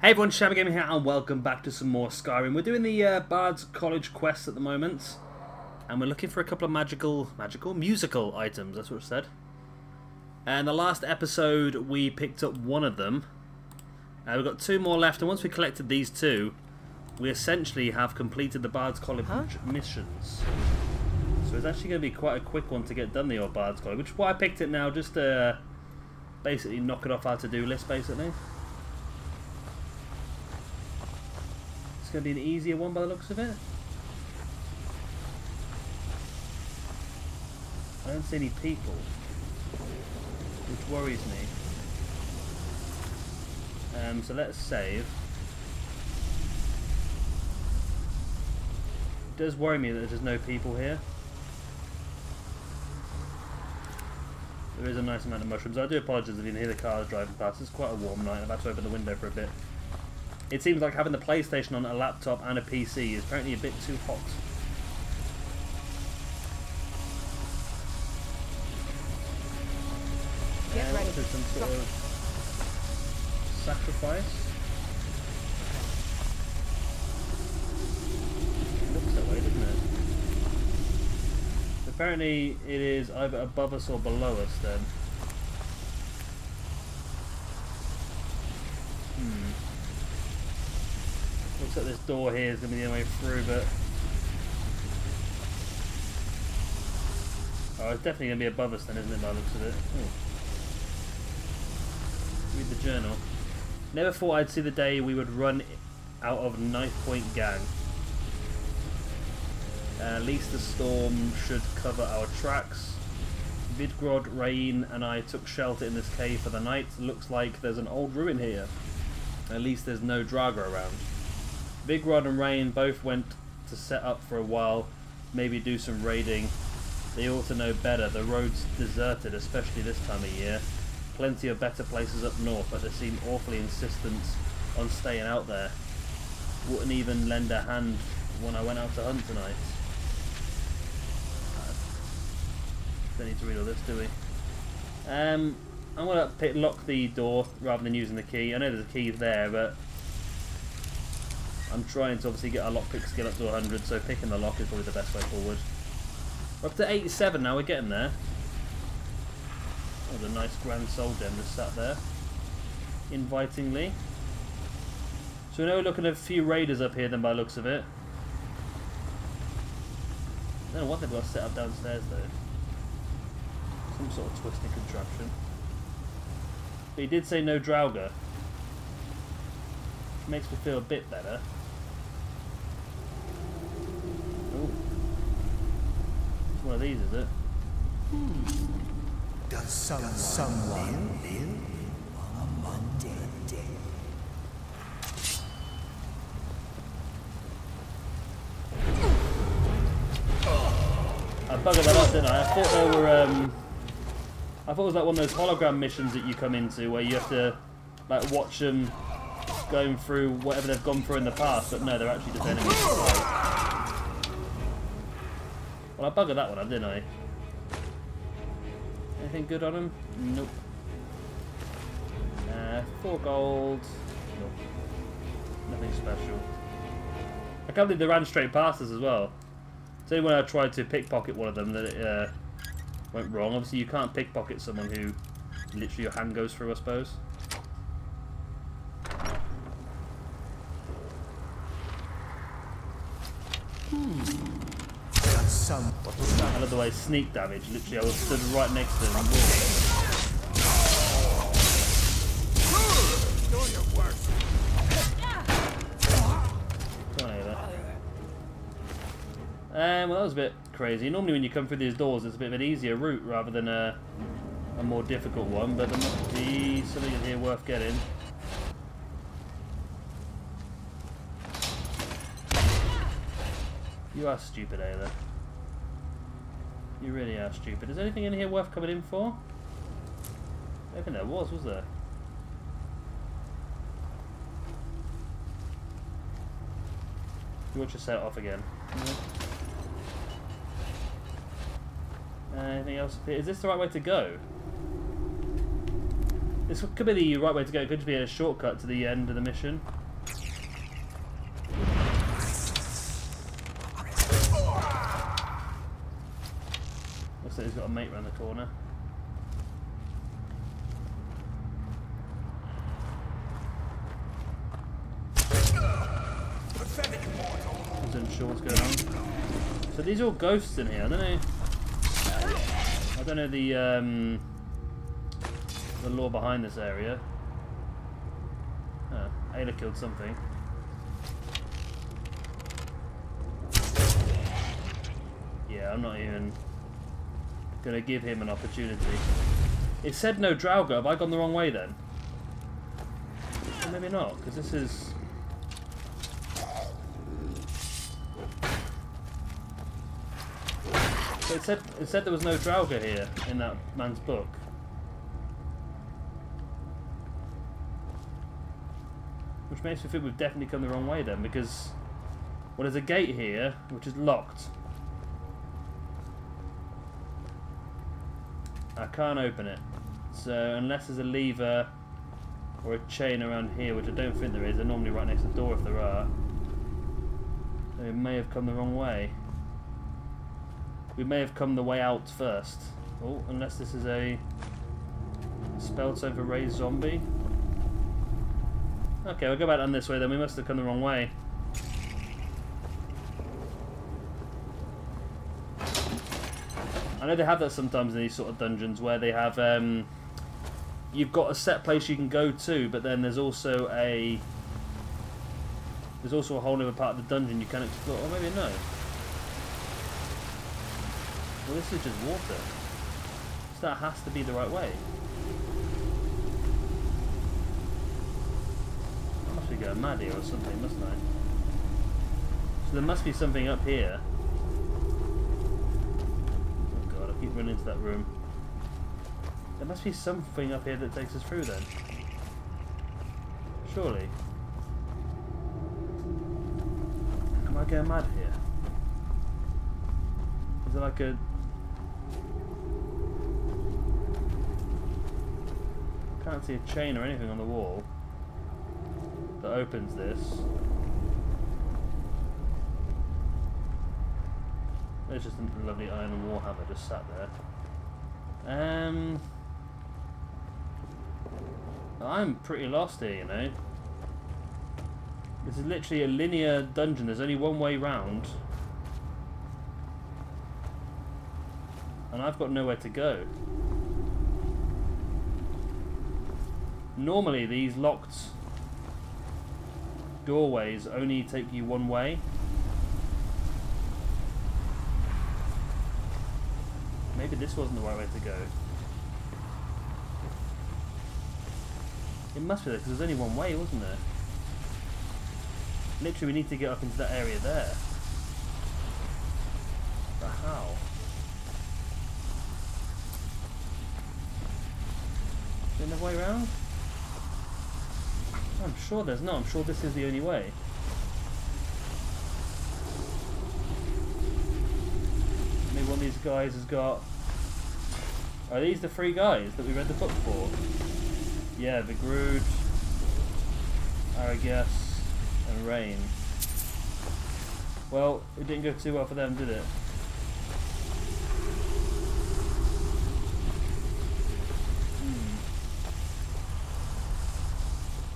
Hey everyone, Shabba Gaming here and welcome back to some more Skyrim. We're doing the Bards College quest at the moment. And we're looking for a couple of musical items, that's what it said. And the last episode we picked up one of them. We've got two more left, and once we collected these two, we essentially have completed the Bards College missions. So it's actually going to be quite a quick one to get done, the old Bards College, which is why I picked it now, just to basically knock it off our to-do list, basically. It's going to be an easier one by the looks of it. I don't see any people, which worries me. So let's save. It does worry me that there's no people here. There is a nice amount of mushrooms. I do apologise if you can hear the cars driving past. It's quite a warm night. I've had to open the window for a bit. It seems like having the PlayStation on a laptop and a PC is apparently a bit too hot. Get ready. There's some sort of sacrifice. It looks that way, doesn't it? Apparently it is either above us or below us then. Looks like this door here is going to be the only way through, but... Oh, it's definitely going to be above us then, isn't it, by the looks of it? Ooh. Read the journal. Never thought I'd see the day we would run out of Knife Point Gang. At least the storm should cover our tracks. Vidgrod, Rain and I took shelter in this cave for the night. Looks like there's an old ruin here. At least there's no Draga around. Vidgrod and Rain both went to set up for a while, maybe do some raiding. They ought to know better. The road's deserted, especially this time of year. Plenty of better places up north, but they seem awfully insistent on staying out there. Wouldn't even lend a hand when I went out to hunt tonight. Don't need to read all this, do we? I'm going to lock the door rather than using the key. I know there's a key there, but I'm trying to obviously get our lockpick skill up to 100, so picking the lock is probably the best way forward. We're up to 87 now, we're getting there. Oh, there's a nice grand soul gem just sat there, invitingly. So we know we're looking at a few raiders up here then by the looks of it. I don't know what they've got set up downstairs though. Some sort of twisting contraption. But he did say no Drauga. Makes me feel a bit better. Oh. It's one of these, is it? Does someone live among dead? I buggered that up, didn't I? I thought they were, I thought it was like one of those hologram missions that you come into where you have to, like, watch them going through whatever they've gone through in the past, but no, they're actually just enemies. Well, I buggered that one up, didn't I? Anything good on them? Nope. 4 gold. Nope. Nothing special. I can't believe they ran straight past us as well. It's only when I tried to pickpocket one of them that it went wrong. Obviously, you can't pickpocket someone who literally your hand goes through, I suppose. I love the way sneak damage. Literally, I was stood right next to them. Come on over. Well, that was a bit crazy. Normally, when you come through these doors, it's a bit of an easier route rather than a more difficult one. But there must be something in here worth getting. You are stupid, Ayla. You really are stupid. Is there anything in here worth coming in for? I don't think there was there? You watch your set off again. Anything else? Is this the right way to go? This could be the right way to go. It could just be a shortcut to the end of the mission. Looks like he's got a mate around the corner. I wasn't sure what's going on. So these are all ghosts in here. I don't know the lore behind this area. Ayla killed something. Yeah, I'm not even gonna give him an opportunity. It said no Draugr. Have I gone the wrong way then? Well, maybe not, because this is... So it said there was no Draugr here in that man's book. Which makes me think we've definitely come the wrong way then, because well, there's a gate here which is locked. I can't open it. So unless there's a lever or a chain around here, which I don't think there is, they're normally right next to the door if there are. So we may have come the wrong way. We may have come the way out first. Oh, unless this is a spell zone for raised zombie. Okay, we'll go back down this way then. We must have come the wrong way. I know they have that sometimes in these sort of dungeons where they have you've got a set place you can go to, but then there's also a whole other part of the dungeon you can explore. Or maybe no. Well, this is just water. So that has to be the right way. I must be going mad here or something, mustn't I? So there must be something up here. Oh god, I keep running into that room. There must be something up here that takes us through then. Surely. Am I going mad here? Is there like a... Can't see a chain or anything on the wall that opens this. There's just a lovely iron warhammer just sat there. I'm pretty lost here, you know. This is literally a linear dungeon. There's only one way round. And I've got nowhere to go. Normally these locked doorways only take you one way. Maybe this wasn't the right way to go. It must be there, because there's only one way, wasn't there? Literally we need to get up into that area there. But how? Is there another way around? I'm sure there's not. I'm sure this is the only way. Maybe one of these guys has got... Are these the three guys that we read the book for? Yeah, Vigrud, Aragas, and Rain. Well, it didn't go too well for them, did it?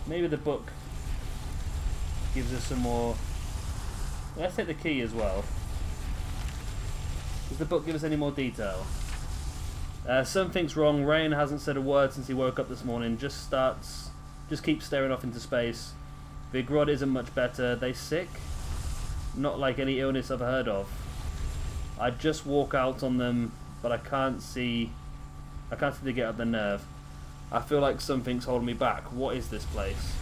Maybe the book gives us some more... Let's take the key as well. Does the book give us any more detail? Something's wrong. Rain hasn't said a word since he woke up this morning. Just keeps staring off into space. Vigrod isn't much better. They sick? Not like any illness I've heard of. I just walk out on them, but I can't see to get up the nerve. I feel like something's holding me back. What is this place?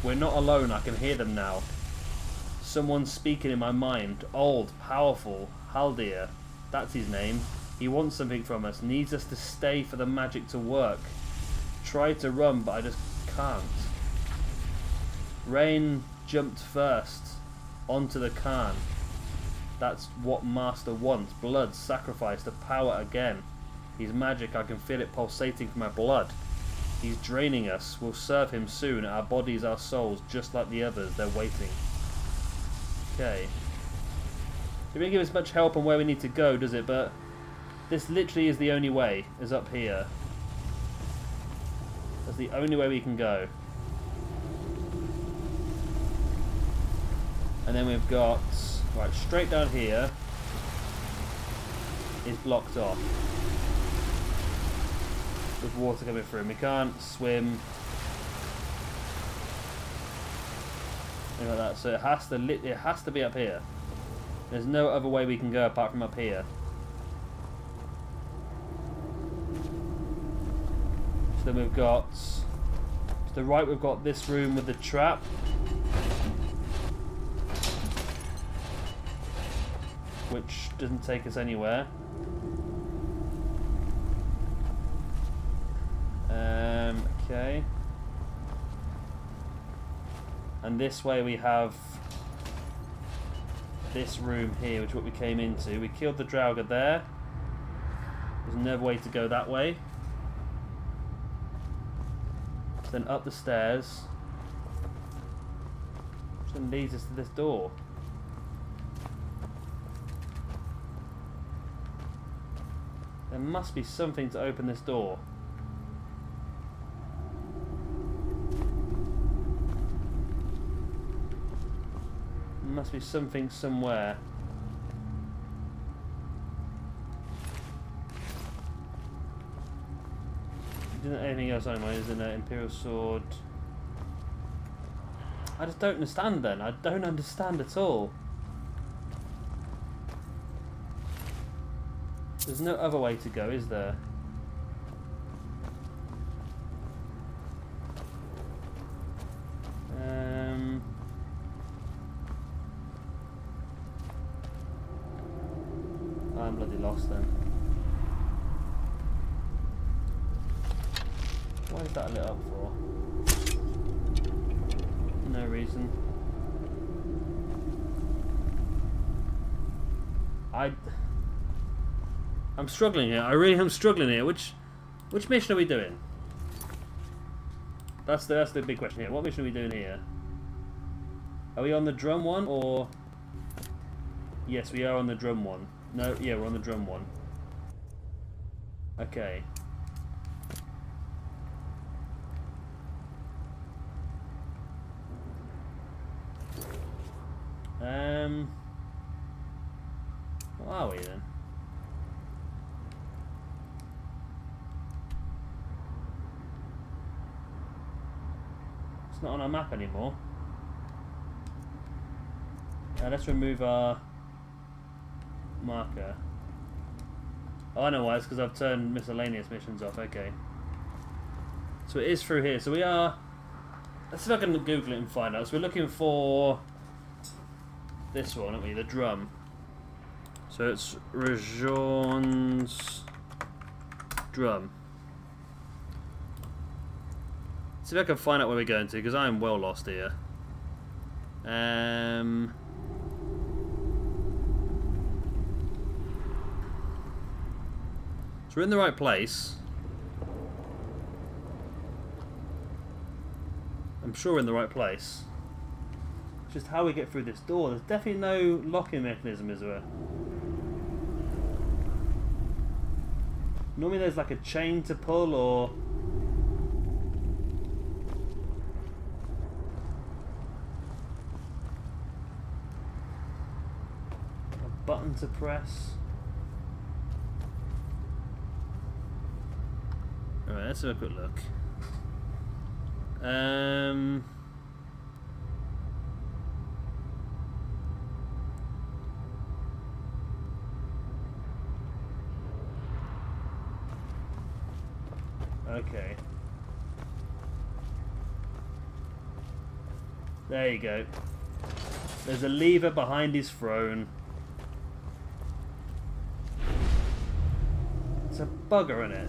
We're not alone. I can hear them now. Someone's speaking in my mind. Old, powerful, Haldir. That's his name. He wants something from us. Needs us to stay for the magic to work. Try to run, but I just can't. Rain jumped first onto the Khan. That's what Master wants. Blood, sacrifice, the power again. He's magic. I can feel it pulsating from my blood. He's draining us. We'll serve him soon. Our bodies, our souls, just like the others. They're waiting. Okay. It doesn't give us much help on where we need to go, does it? But this literally is the only way, is up here. That's the only way we can go. And then we've got... Right, straight down here is blocked off. With water coming through. We can't swim. Anything like that. So it has to be up here. There's no other way we can go apart from up here. So then we've got... To the right we've got this room with the trap. Which doesn't take us anywhere. Okay. And this way we have this room here, which is what we came into. We killed the Draugr there. There's another way to go that way. So then up the stairs. Which then leads us to this door. There must be something to open this door. There must be something somewhere. Isn't there anything else on mine? Isn't there Imperial Sword? I just don't understand then. I don't understand at all. There's no other way to go, is there? I'm bloody lost then. Why is that lit up for? No reason. I'm struggling here. I really am struggling here. Which mission are we doing? That's the big question here. What mission are we doing here? Are we on the drum one or? Yes, we are on the drum one. No, yeah, we're on the drum one. Okay. What are we then? It's not on our map anymore. Let's remove our marker. Oh, I know why. It's because I've turned miscellaneous missions off. Okay. So it is through here. So we are... Let's see if I can Google it and find out. So we're looking for this one, aren't we? The drum. So it's Rajon's drum. See if I can find out where we're going to, because I am well lost here. So we're in the right place. I'm sure we're in the right place. It's just how we get through this door. There's definitely no locking mechanism, is there? Normally there's like a chain to pull or... a button to press. Alright, let's have a quick look. Okay. There you go. There's a lever behind his throne. It's a bugger, isn't it?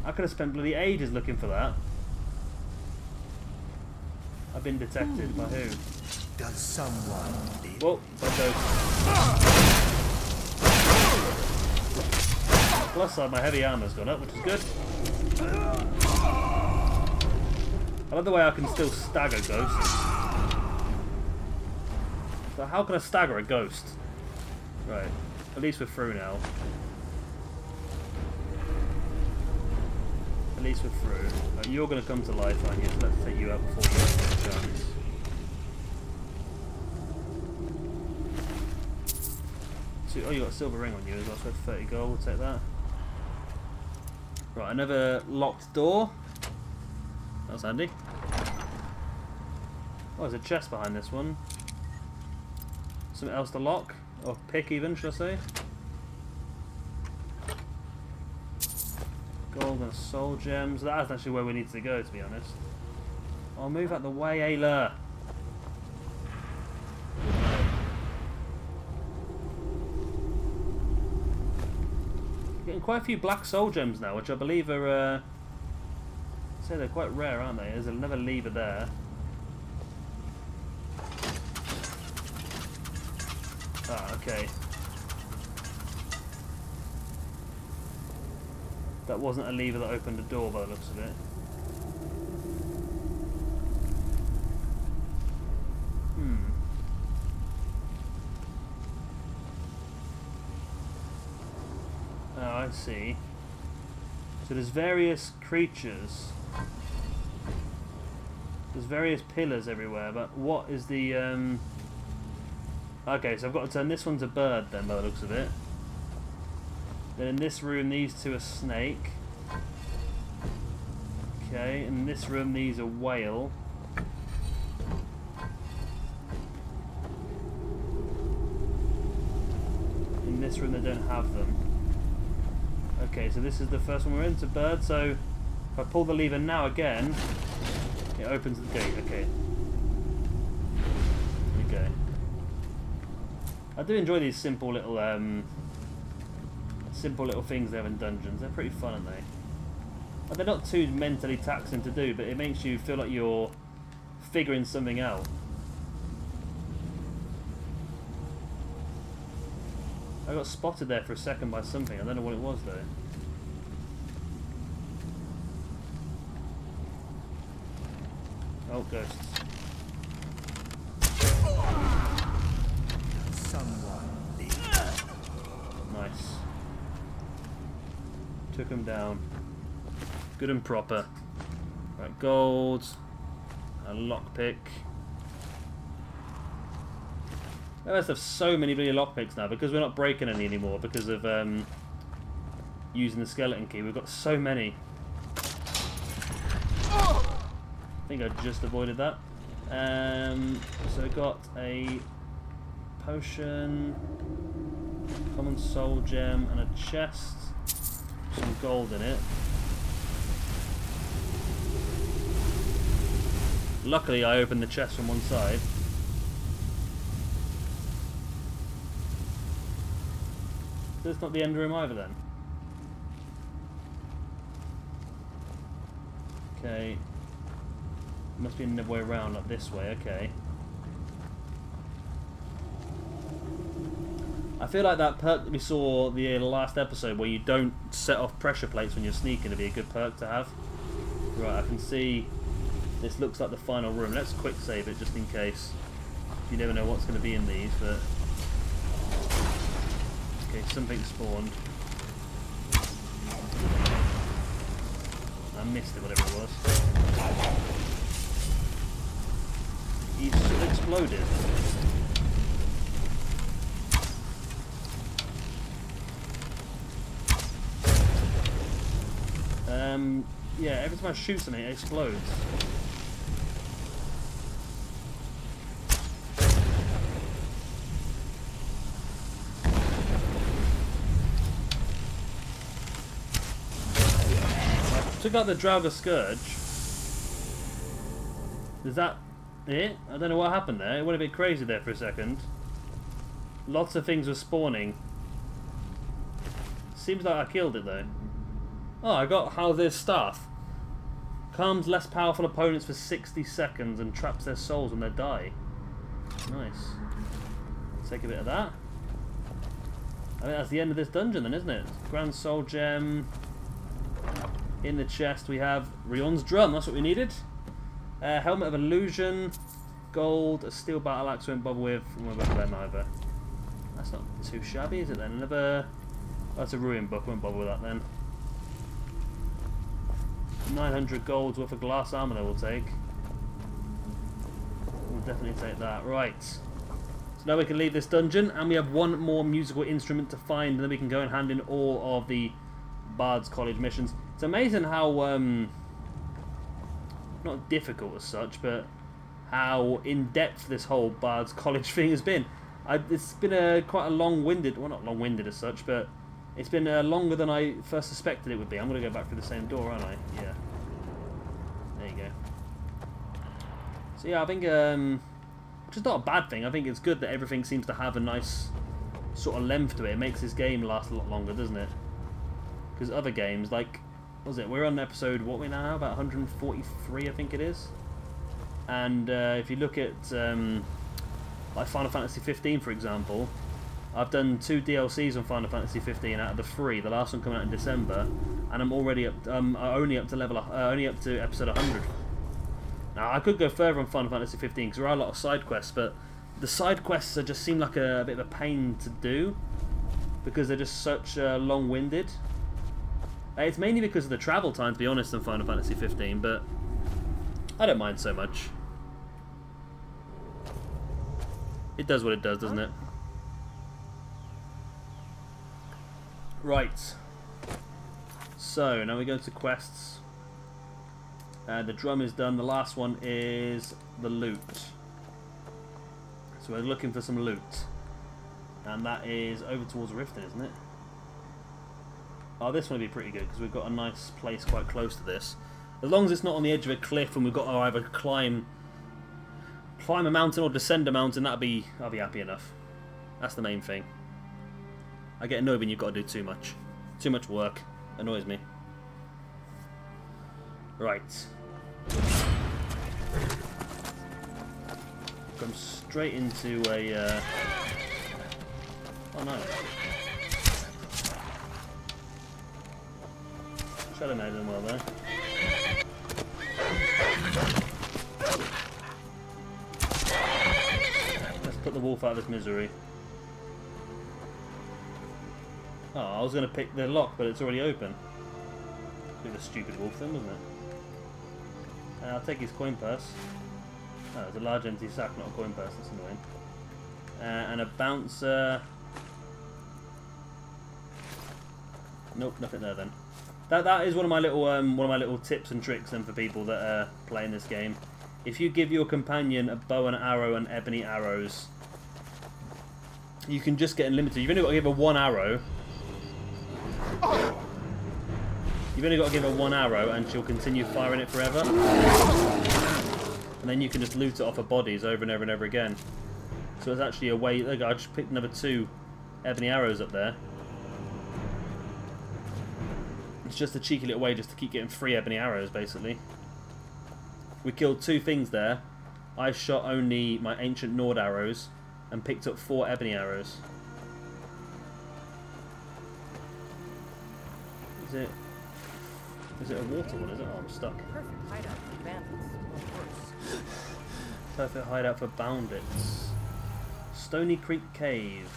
I could have spent bloody ages looking for that. I've been detected by who? Does someone live? Whoa, there goes. Plus side, my heavy armor's gone up, which is good. I love the way I can still stagger ghosts. So how can I stagger a ghost? Right, at least we're through now. At least we're through. Right, you're going to come to life, aren't you? So let's take you out before you get a chance. So, oh, you got a silver ring on you as well, so 30 gold, we'll take that. Right, another locked door. That's handy. Oh, there's a chest behind this one. Something else to lock? Or pick even, should I say? Gold and soul gems. That's actually where we need to go, to be honest. I'll move out the way, Ayla. Getting quite a few black soul gems now, which I believe are, say they're quite rare, aren't they? There's another lever there. Ah, okay. That wasn't a lever that opened a door by the looks of it. Oh, I see. So there's various creatures. There's various pillars everywhere, but what is the... Okay, so I've got to turn this one to bird then, by the looks of it. Then in this room, these two are snake. Okay, in this room, these are whale. In this room, they don't have them. Okay, so this is the first one we're in, to bird. So if I pull the lever now again, it opens the gate. Okay. Okay. I do enjoy these simple little things they have in dungeons. They're pretty fun, aren't they? And they're not too mentally taxing to do, but it makes you feel like you're figuring something out. I got spotted there for a second by something. I don't know what it was though. Oh, ghosts. Nice. Took him down. Good and proper. Right, gold. A lockpick. I must have so many bloody lockpicks now because we're not breaking any anymore because of using the skeleton key. We've got so many. I think I just avoided that. So I got a potion, common soul gem, and a chest. Some gold in it. Luckily, I opened the chest from one side. That's not the end room either then. Okay. Must be another way around, like this way, okay. I feel like that perk that we saw the last episode where you don't set off pressure plates when you're sneaking would be a good perk to have. Right, I can see this looks like the final room. Let's quick save it just in case. You never know what's going to be in these, but... Okay, something spawned. I missed it, whatever it was. He sort of exploded. Yeah, every time I shoot something, it explodes. Took out the Draugr Scourge. Is that it? I don't know what happened there. It went a bit crazy there for a second. Lots of things were spawning. Seems like I killed it though. Oh, I got Haldir's Staff. Calms less powerful opponents for 60 seconds and traps their souls when they die. Nice. Take a bit of that. I think that's the end of this dungeon then, isn't it? Grand Soul Gem. In the chest we have Rion's Drum, that's what we needed. Helmet of Illusion. Gold, a steel battle axe won't bother with. Won't bother with them either. That's not too shabby, is it then? Another... Oh, that's a ruin book, won't bother with that then. 900 gold's worth of glass armor that we'll take. We'll definitely take that. Right. So now we can leave this dungeon, and we have one more musical instrument to find, and then we can go and hand in all of the Bards College missions. It's amazing how, not difficult as such, but how in-depth this whole Bards College thing has been. It's been quite a long-winded, well not long-winded as such, but it's been longer than I first suspected it would be. I'm going to go back through the same door, aren't I? Yeah. There you go. So yeah, I think, which is not a bad thing. I think it's good that everything seems to have a nice sort of length to it. It makes this game last a lot longer, doesn't it? Because other games, like, what was it? We're on episode, what are we now? About 143, I think it is. And if you look at, like Final Fantasy 15, for example, I've done 2 DLCs on Final Fantasy 15 out of the 3. The last one coming out in December, and I'm already up, only up to episode 100. Now I could go further on Final Fantasy 15 because there are a lot of side quests, but the side quests just seem like a bit of a pain to do because they're just such long-winded. It's mainly because of the travel time, to be honest, in Final Fantasy 15, but I don't mind so much. It does what it does, doesn't it? Right. So, now we go to quests. The drum is done. The last one is the loot. So we're looking for some loot. And that is over towards Riften, isn't it? Oh, this one would be pretty good because we've got a nice place quite close to this. As long as it's not on the edge of a cliff and we've got to either climb a mountain or descend a mountain, I'll be happy enough. That's the main thing. I get annoyed when you've got to do too much. Too much work. Annoys me. Right. Come straight into a... Oh no. Shadow Maid done well there. Let's put the wolf out of his misery. Oh, I was going to pick the lock, but it's already open. Bit of a stupid wolf then, wasn't it? I'll take his coin purse. Oh, it's a large empty sack, not a coin purse. That's annoying. And a bouncer. Nope, nothing there then. That is one of my little tips and tricks then for people that are playing this game. If you give your companion a bow and arrow and ebony arrows, you can just get unlimited. You've only got to give her one arrow. You've only got to give her one arrow and she'll continue firing it forever. And then you can just loot it off her bodies over and over and over again. So it's actually a way... Look, I just picked another 2 ebony arrows up there. It's just a cheeky little way just to keep getting free ebony arrows, basically. We killed 2 things there. I shot only my ancient Nord arrows and picked up 4 ebony arrows. Is it a water one, is it? Oh, I'm stuck. Perfect hideout for bandits, or worse. Perfect hideout for bandits. Stony Creek Cave.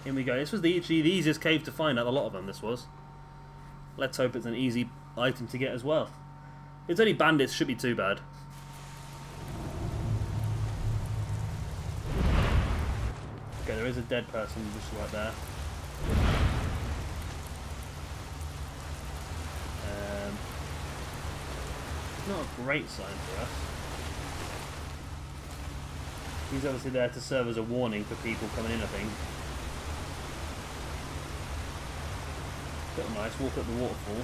Here we go. This was the easiest cave to find out. A lot of them, this was. Let's hope it's an easy item to get as well. If it's only bandits, should be too bad. Okay, there is a dead person just right there. Not a great sign for us. He's obviously there to serve as a warning for people coming in, I think. Little nice, walk up the waterfall.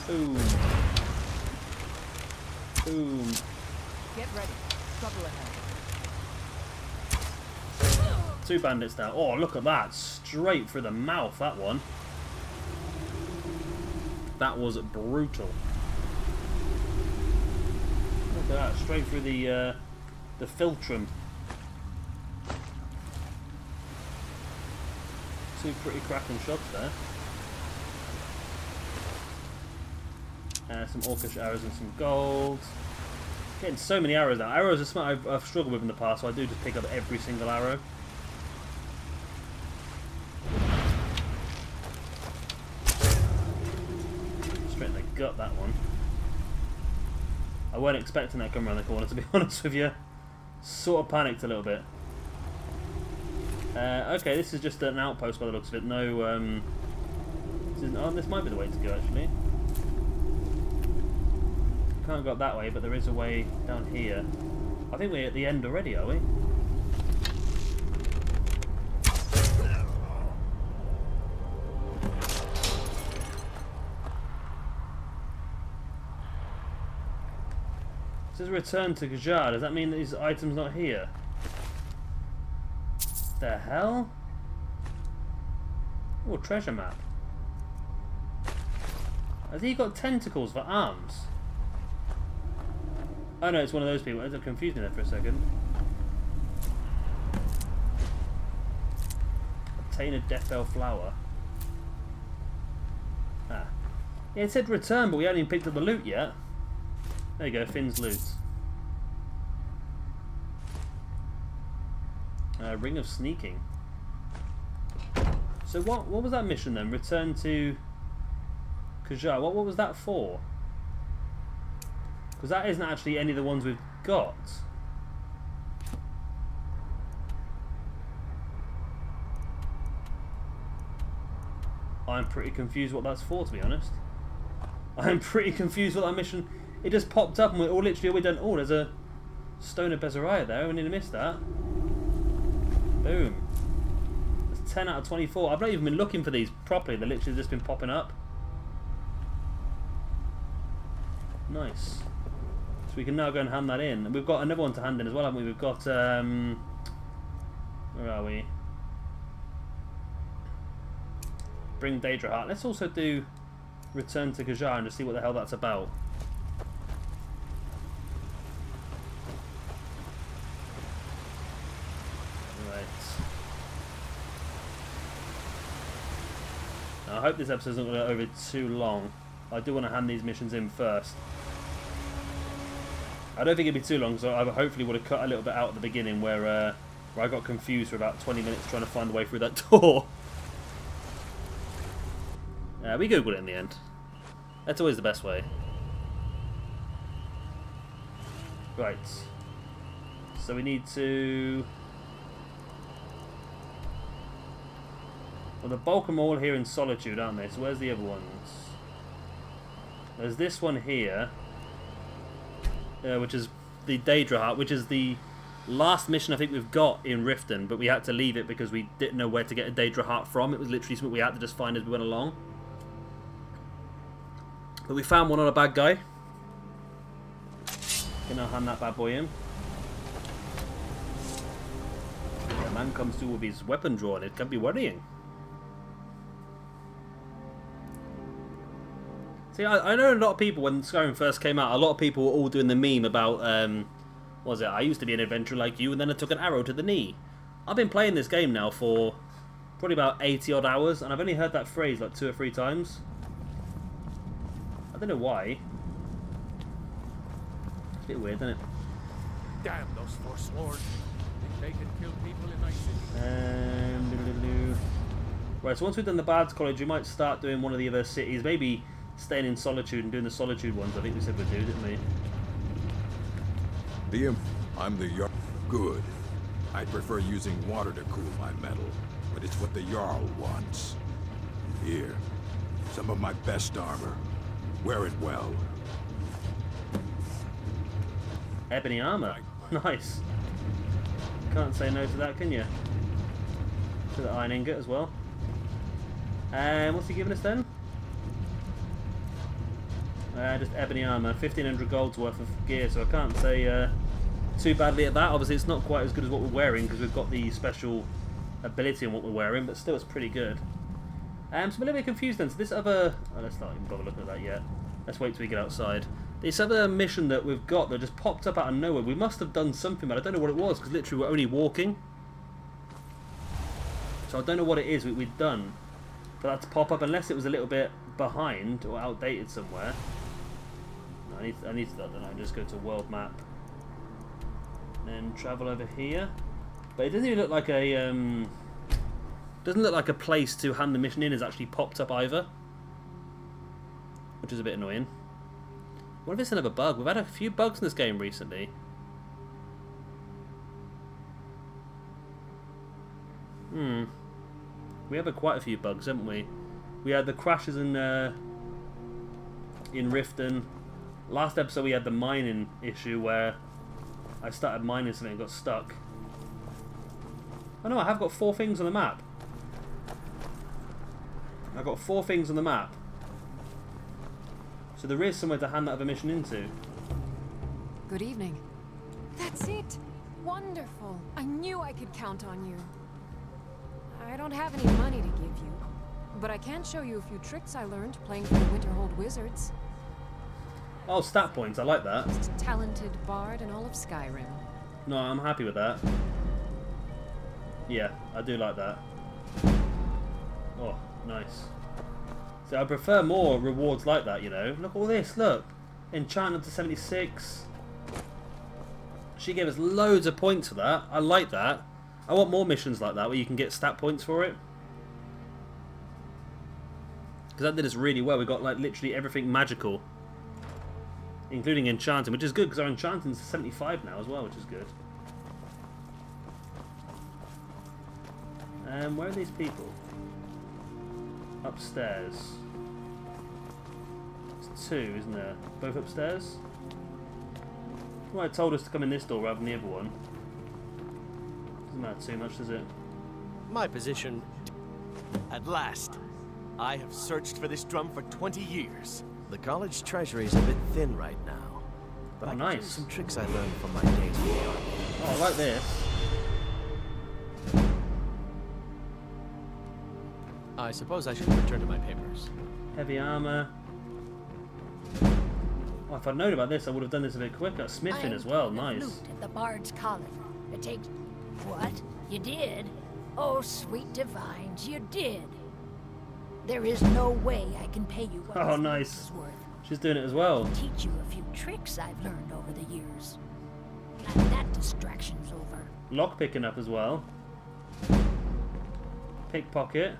Boom. Boom. Get ready. Trouble ahead. 2 bandits down. Oh, look at that. Straight through the mouth, that one. That was brutal. Look at that, straight through the philtrum. Two pretty cracking shots there. Some orcish arrows and some gold. Getting so many arrows now. Arrows are something I've struggled with in the past, so I do just pick up every single arrow. Straight in the gut, that one. I weren't expecting that coming around the corner, to be honest with you. Sort of panicked a little bit. Okay, this is just an outpost by the looks of it. No, oh, this might be the way to go, actually. Can't go up that way, but there is a way down here. I think we're at the end already, are we? It says return to Gajar. Does that mean that his item's not here? The hell? Oh, treasure map. Has he got tentacles for arms? Oh no, it's one of those people. It confused me there for a second. Obtain a Death Bell flower. Ah. Yeah, it said return, but we haven't even picked up the loot yet. There you go, Finn's loot. Ring of Sneaking. So what was that mission then? Return to Kajar. What was that for? Because that isn't actually any of the ones we've got. I'm pretty confused what that's for, to be honest. I'm pretty confused what that mission... It just popped up and we're all literally all we done... Oh, there's a Stone of Bezariah there. We need to miss that. Boom. That's 10 out of 24. I've not even been looking for these properly. They've literally just been popping up. Nice. So we can now go and hand that in. And we've got another one to hand in as well, haven't we? We've got... where are we? Bring Daedra Heart. Let's also do Return to Gajar and just see what the hell that's about. I hope this episode's not going to go over too long. I do want to hand these missions in first. I don't think it'd be too long, so I hopefully would have cut a little bit out at the beginning where I got confused for about 20 minutes trying to find a way through that door. We googled it in the end. That's always the best way. Right. So we need to... Well, the bulk of them are all here in Solitude, aren't they? So where's the other ones? There's this one here, which is the Daedra Heart, which is the last mission I think we've got in Riften, but we had to leave it because we didn't know where to get a Daedra Heart from. It was literally something we had to just find as we went along. But we found one on a bad guy. Can now hand that bad boy in. The man comes through with his weapon drawn. It can be worrying. See, I know a lot of people, when Skyrim first came out, a lot of people were all doing the meme about, what was it, I used to be an adventurer like you, and then I took an arrow to the knee. I've been playing this game now for probably about 80 odd hours, and I've only heard that phrase like 2 or 3 times. I don't know why. It's a bit weird, isn't it? Damn those forsworn. Think they can kill people in my city? Right, so once we've done the Bards College, we might start doing one of the other cities. Maybe staying in Solitude and doing the Solitude ones. I think we said we'd do, didn't we? I'm the Jarl. Good. I prefer using water to cool my metal, but it's what the Jarl wants. Here, some of my best armor. Wear it well. Ebony armor. Nice. Can't say no to that, can you? To the iron ingot as well. And what's he giving us then? Just ebony armor, 1500 gold's worth of gear, so I can't say too badly at that. Obviously it's not quite as good as what we're wearing because we've got the special ability on what we're wearing, but still it's pretty good. So I'm a little bit confused then. So this other... Oh, let's not even bother looking at that yet. Let's wait till we get outside. This other mission that we've got that just popped up out of nowhere, we must have done something, but I don't know what it was because literally we're only walking. So I don't know what it is we've done for that to pop up, unless it was a little bit behind or outdated somewhere. No, I need to, I don't know, just go to world map. Then travel over here. But it doesn't even look like a doesn't look like a place to hand the mission in has actually popped up either, which is a bit annoying. What if it's another bug? We've had a few bugs in this game recently. We have quite a few bugs, haven't we? We had the crashes in Riften. Last episode we had the mining issue where I started mining something and got stuck. Oh no, I have got 4 things on the map. I've got 4 things on the map. So there is somewhere to hand that other mission into. Good evening. That's it. Wonderful. I knew I could count on you. I don't have any money to give you, but I can show you a few tricks I learned playing for the Winterhold Wizards. Oh, stat points. I like that. Most talented bard in all of Skyrim. No, I'm happy with that. Yeah, I do like that. Oh, nice. So I prefer more rewards like that, you know. Look at all this, look. Enchantment to 76. She gave us loads of points for that. I like that. I want more missions like that where you can get stat points for it. Because that did us really well. We got like literally everything magical. Including enchanting, which is good because our enchanting's 75 now as well, which is good. Where are these people? Upstairs. It's 2, isn't there? Both upstairs? Well, it told us to come in this door rather than the other one. Doesn't matter too much, does it? My position. At last. I have searched for this drum for 20 years. The college treasury is a bit thin right now. But I can show you some tricks I learned from my days in the army. Oh, I like this. I suppose I should return to my papers. Heavy armor. Oh, if I'd known about this, I would have done this a bit quicker. Smithing as well, nice. Loot at the Bards' Collar. It takes... What? You did? Oh, sweet divines, you did. There is no way I can pay you what this is worth. She's doing it as well. I'll teach you a few tricks I've learned over the years. And that distraction's over. Lock picking up as well. Pickpocket.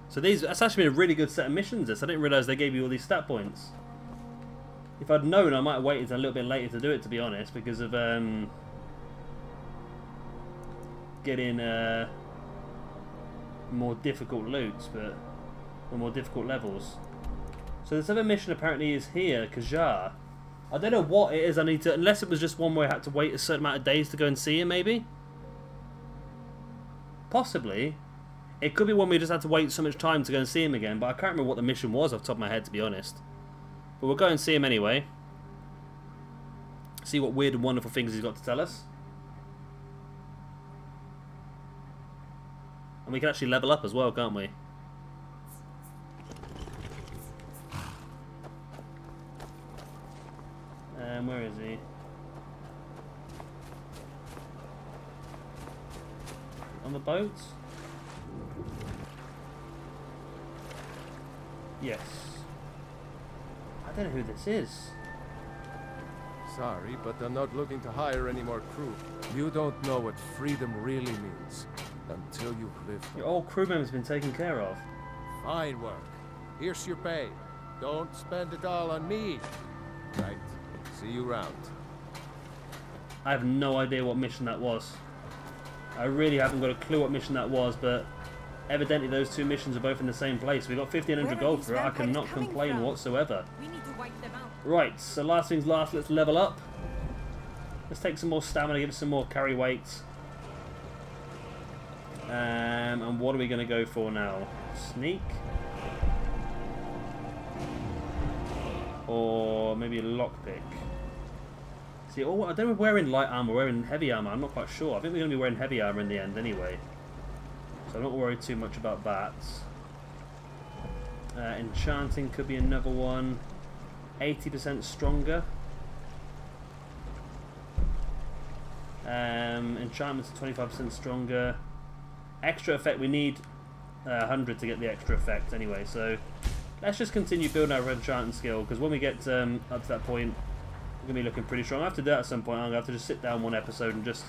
So that's actually been a really good set of missions. This I didn't realise they gave you all these stat points. If I'd known, I might have waited a little bit later to do it, to be honest, because of getting more difficult loots, or more difficult levels. So this other mission apparently is here, Kajar. I don't know what it is I need to, unless it was just one where I had to wait a certain amount of days to go and see him, maybe? Possibly. It could be one we just had to wait so much time to go and see him again, but I can't remember what the mission was off the top of my head, to be honest. But we'll go and see him anyway. See what weird and wonderful things he's got to tell us. And we can actually level up as well, can't we? Where is he? On the boat? Yes. I don't know who this is. Sorry, but I'm not looking to hire any more crew. You don't know what freedom really means until you've lived. Your old crew member's been taken care of. Fine work. Here's your pay. Don't spend it all on me. Right. See you round. I have no idea what mission that was. I really haven't got a clue what mission that was, but evidently those two missions are both in the same place. We got 1,500 gold for it. I cannot complain whatsoever. We need to wipe them out. Right, so last things last, let's level up. Let's take some more stamina, give us some more carry weight. And what are we going to go for now? Sneak? Or maybe a lockpick? See, oh, I don't know if we're wearing light armor, we're wearing heavy armor. I'm not quite sure. I think we're going to be wearing heavy armor in the end anyway. So I'm not worried too much about that. Enchanting could be another one. 80% stronger. Enchantments are 25% stronger. Extra effect, we need 100 to get the extra effect anyway, so let's just continue building our enchanting skill, because when we get up to that point, we're going to be looking pretty strong. I have to do that at some point. I'm going to have to just sit down one episode and just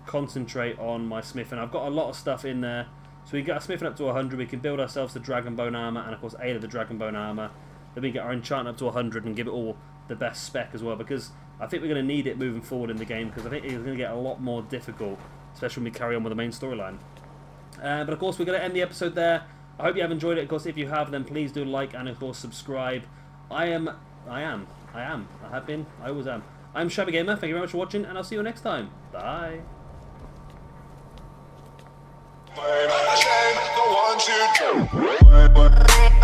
concentrate on my smithing. I've got a lot of stuff in there, so we get our smithing up to 100, we can build ourselves the dragon bone armor, and of course 8 of the dragon bone armor. Then we get our enchant up to 100 and give it all the best spec as well, because I think we're going to need it moving forward in the game, because I think it's going to get a lot more difficult, especially when we carry on with the main storyline. But of course we're going to end the episode there. I hope you have enjoyed it. Of course, if you have, then please do like and of course subscribe. I have been, I always am. I'm Shabby Gamer, thank you very much for watching, and I'll see you next time. Bye. The ones who do.